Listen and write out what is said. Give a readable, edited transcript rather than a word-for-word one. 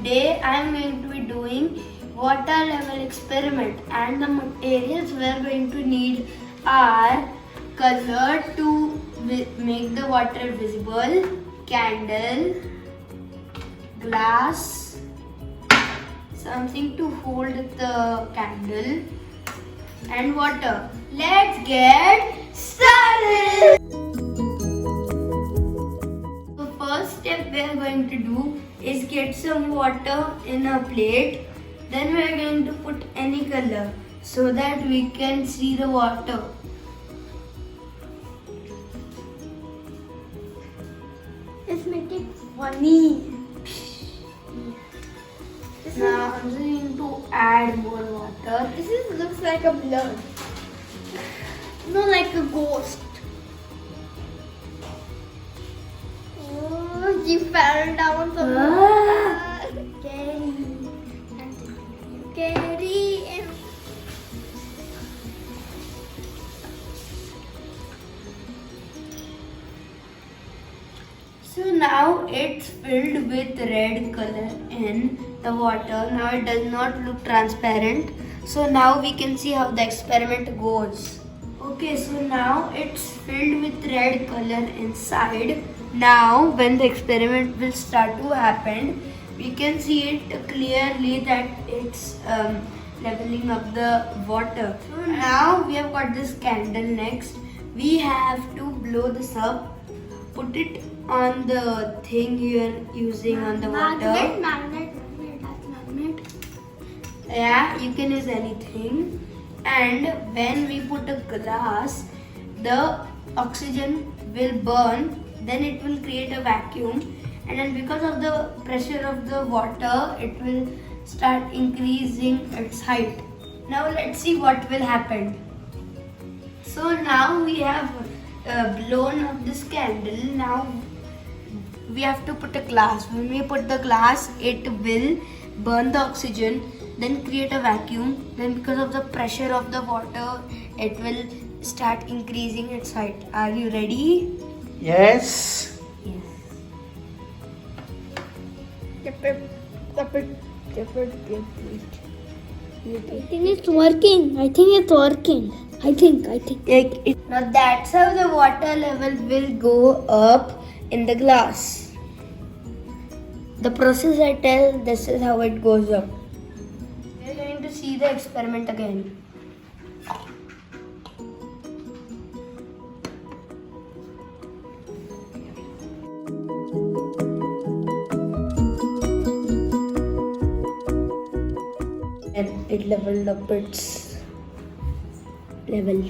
today I am going to be doing water level experiment, and the materials we are going to need are color to make the water visible, candle, glass, something to hold the candle, and water. Let's get started! The first step we are going to do is get some water in a plate. Then we are going to put any color so that we can see the water. Let's make it funny. Now I'm going to add more water. Looks like a blood. No, like a ghost. Oh, you fell down from Carry. So now it's filled with red color in the water. Now it does not look transparent. So now we can see how the experiment goes. Okay, so now it's filled with red color inside. Now when the experiment will start to happen, we can see it clearly that it's leveling up the water. So now we have got this candle next. We have to blow this up. Put it on the thing you are using on the water. Magnet. Yeah, you can use anything. And when we put a glass, the oxygen will burn, then it will create a vacuum, and then because of the pressure of the water, it will start increasing its height. Now let's see what will happen. So now we have blown up this candle. Now we have to put a glass. When we put the glass, it will burn the oxygen, then create a vacuum. Then because of the pressure of the water, it will start increasing its height. Are you ready? Yes. Yes. I think it's working. I think. Now that's how the water level will go up in the glass. The process I tell, this is how it goes up. We're going to see the experiment again. And it leveled up its level.